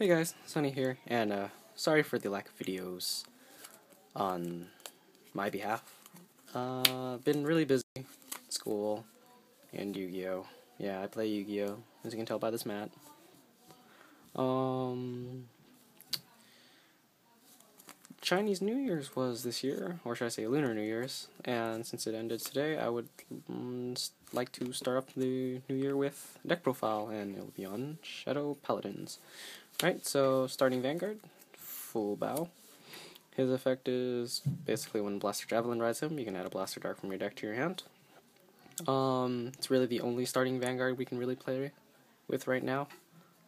Hey guys, Sunny here, and sorry for the lack of videos on my behalf. Been really busy, school, and Yu-Gi-Oh! Yeah, I play Yu-Gi-Oh! As you can tell by this mat. Chinese New Year's was this year, or should I say Lunar New Year's, and since it ended today, I would like to start off the new year with deck profile, and it will be on Shadow Paladins. Right, so starting Vanguard, full bow. His effect is basically when Blaster Javelin rides him, you can add a Blaster Dart from your deck to your hand. It's really the only starting Vanguard we can really play with right now.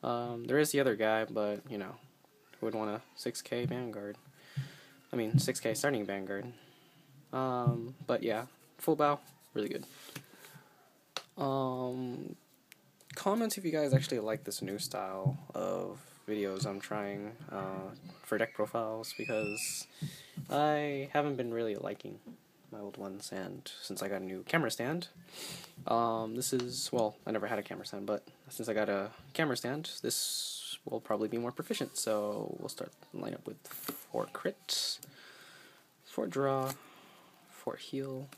There is the other guy, but, you know, who would want a 6k Vanguard? I mean, 6k starting Vanguard. But yeah, full bow, really good. Comment if you guys actually like this new style of videos I'm trying for deck profiles, because I haven't been really liking my old ones, and since I got a new camera stand, this is, well, I never had a camera stand, but since I got a camera stand, this will probably be more proficient. So we'll start the lineup with 4 crits, 4 draw, 4 heal,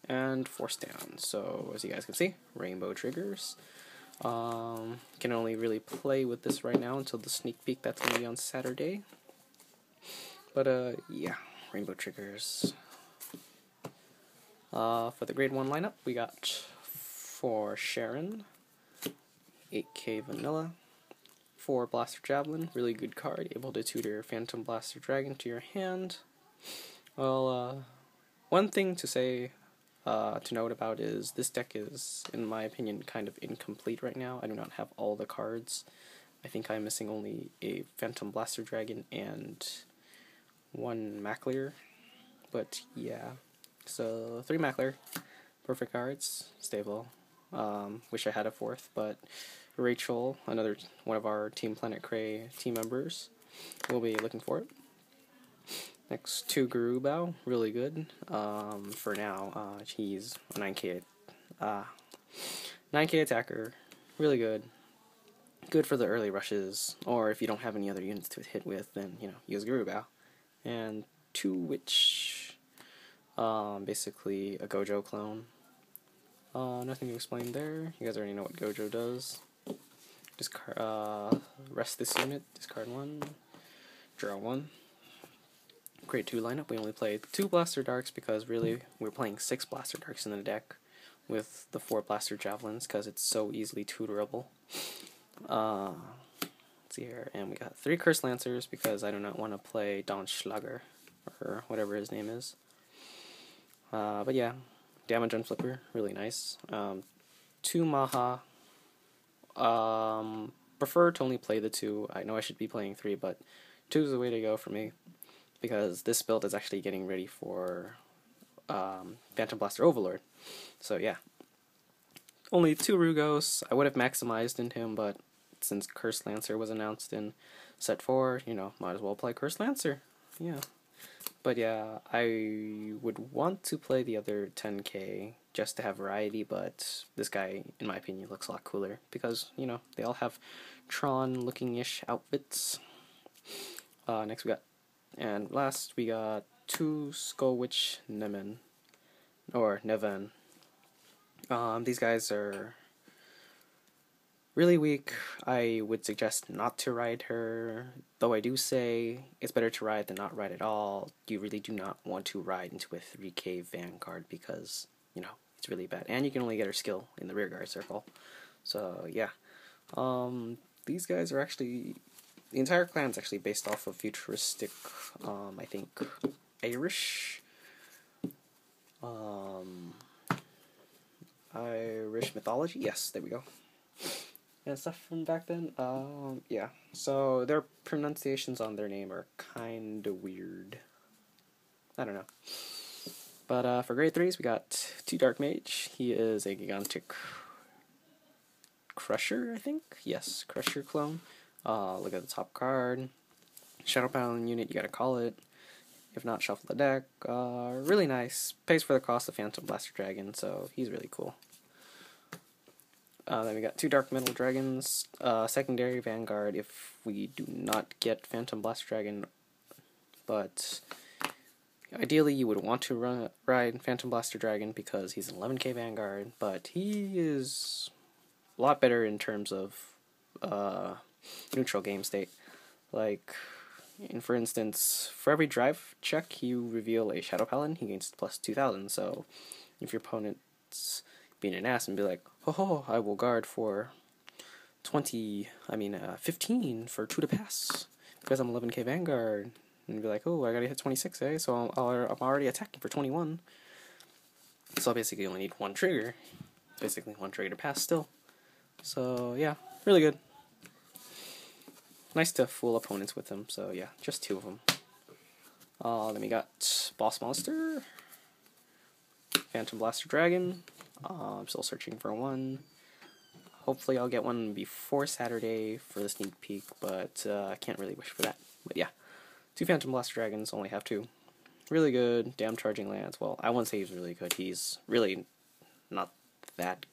and 4 stand. So as you guys can see, rainbow triggers. Can only really play with this right now until the sneak peek that's going to be on Saturday. But yeah, rainbow triggers. For the grade 1 lineup, we got 4 Sharon, 8k Vanilla, 4 Blaster Javelin, really good card, able to tutor Phantom Blaster Dragon to your hand. Well, one thing to say, to note about is this deck is, in my opinion, kind of incomplete right now. I do not have all the cards. I think I'm missing only a Phantom Blaster Dragon and 1 Maclear. But yeah, so 3 Maclear, perfect cards, stable. Wish I had a 4th, but Rachel, another one of our TeamPlanetCray team members, will be looking for it. Next, 2 Garubao, really good. For now, he's a 9k attacker, really good. Good for the early rushes, or if you don't have any other units to hit with, then, you know, use Garubao. And 2 Witch, basically a Gojo clone. Nothing to explain there. You guys already know what Gojo does. Rest this unit, discard 1, draw 1. Grade 2 lineup, we only played 2 Blaster Darks because really we're playing 6 Blaster Darks in the deck with the 4 Blaster Javelins because it's so easily tutorable. Let's see here, and we got 3 Curse Lancers because I do not want to play Don Schlager, or whatever his name is. But yeah, Damage on Flipper, really nice. 2 Maha. Prefer to only play the 2. I know I should be playing 3, but 2 is the way to go for me, because this build is actually getting ready for Phantom Blaster Overlord. So yeah, only 2 Rugos. I would have maximized into him, but since Curse Lancer was announced in set 4, you know, might as well play Curse Lancer. Yeah. But yeah, I would want to play the other 10k just to have variety, but this guy, in my opinion, looks a lot cooler because, you know, they all have Tron-looking-ish outfits. Next we got, and last we got 2 Skull Witch Nemen, or Neven. These guys are really weak. I would suggest not to ride her, though I do say it's better to ride than not ride at all. You really do not want to ride into a 3k Vanguard because, you know, it's really bad. And you can only get her skill in the rearguard circle. So, yeah. These guys are actually, the entire clan is actually based off of futuristic, I think, Irish mythology? Yes, there we go. And stuff from back then, yeah. So their pronunciations on their name are kinda weird. I don't know. But for grade 3s, we got 2 Dark Mage. He is a gigantic Crusher, I think? Yes, Crusher clone. Look at the top card. Shadow Paladin unit, you gotta call it. If not, shuffle the deck. Really nice. Pays for the cost of Phantom Blaster Dragon, so he's really cool. Then we got 2 Dark Metal Dragons, secondary Vanguard if we do not get Phantom Blaster Dragon, but ideally you would want to ride Phantom Blaster Dragon because he's an 11k Vanguard, but he is a lot better in terms of neutral game state. Like, for instance, for every drive check you reveal a Shadow Paladin, he gains plus 2000, so if your opponent's being an ass and be like, ho, I will guard for 15 for 2 to pass because I'm 11k Vanguard, and be like, oh, I gotta hit 26, so I'm already attacking for 21. So I basically only need 1 trigger, basically 1 trigger to pass still. So yeah, really good. Nice to fool opponents with them, so yeah, just 2 of them. Then we got Boss Monster, Phantom Blaster Dragon. I'm still searching for one. Hopefully I'll get one before Saturday for the sneak peek, but I can't really wish for that. But yeah, 2 Phantom Blaster Dragons, only have 2. Really good, damn charging lands. Well, I wouldn't say he's really good. He's really not that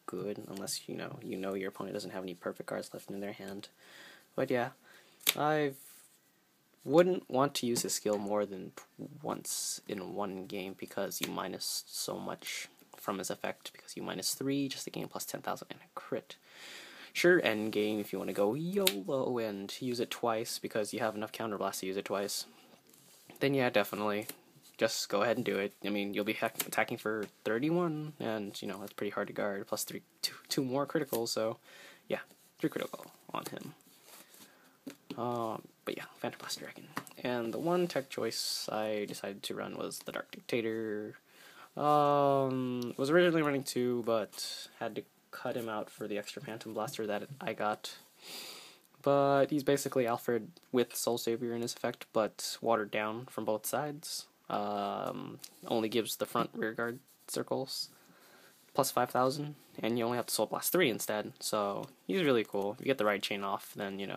good, unless you know your opponent doesn't have any perfect cards left in their hand. But yeah, I wouldn't want to use his skill more than once in one game because you minus so much from his effect, because you minus 3 just to gain plus 10,000 and a crit. Sure, end game if you want to go YOLO and use it twice because you have enough counterblast to use it twice, then yeah, definitely just go ahead and do it. I mean, you'll be attacking for 31, and that's pretty hard to guard. Plus 2 more critical, so yeah, 3 critical on him. But yeah, Phantom Blaster Dragon. And the one tech choice I decided to run was the Dark Dictator. Was originally running 2, but had to cut him out for the extra Phantom Blaster that I got. But he's basically Alfred with Soul Savior in his effect, but watered down from both sides. Only gives the front rear guard circles plus 5,000, and you only have to Soul Blast 3 instead, so he's really cool. If you get the ride chain off, then, you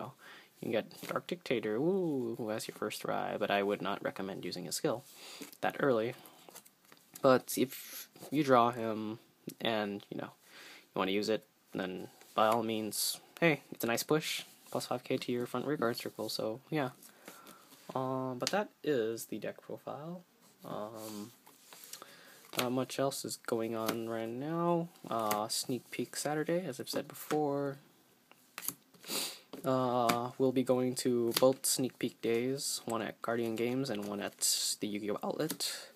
can get Dark Dictator, ooh, as your first ride, but I would not recommend using his skill that early. But if you draw him, and, you want to use it, then by all means, hey, it's a nice push, plus 5k to your front rear guard circle, so, yeah. But that is the deck profile. Not much else is going on right now. Sneak peek Saturday, as I've said before. We'll be going to both sneak peek days, one at Guardian Games and one at the Yu-Gi-Oh! Outlet.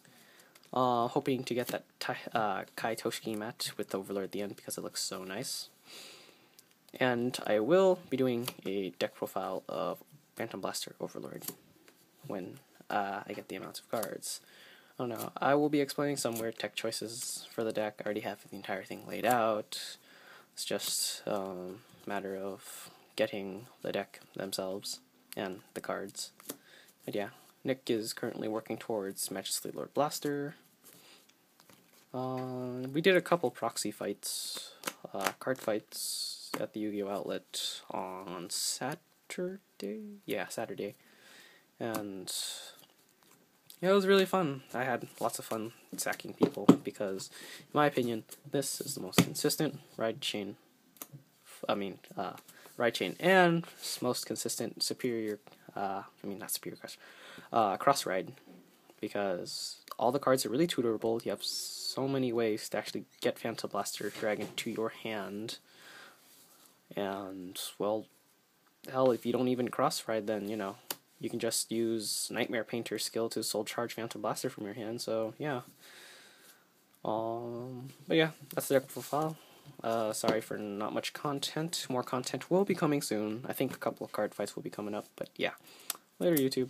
Hoping to get that Kai Toshiki mat with the Overlord at the end because it looks so nice. And I will be doing a deck profile of Phantom Blaster Overlord when I get the amounts of cards. Oh no, I will be explaining some weird tech choices for the deck. I already have the entire thing laid out. It's just a matter of getting the deck themselves and the cards. But yeah, Nick is currently working towards Majesty Lord Blaster. We did a couple proxy fights, card fights at the Yu-Gi-Oh! Outlet on Saturday? Yeah, Saturday. And yeah, it was really fun. I had lots of fun sacking people because, in my opinion, this is the most consistent ride chain. Ride chain and most consistent superior. Not superior cross ride, because all the cards are really tutorable. You have so many ways to actually get Phantom Blaster Dragon to your hand, and well, hell, if you don't even cross ride, then you can just use Nightmare Painter skill to soul charge Phantom Blaster from your hand, so yeah. But yeah, that's the deck profile. Sorry for not much content. More content will be coming soon. I think a couple of card fights will be coming up, but yeah. Later, YouTube.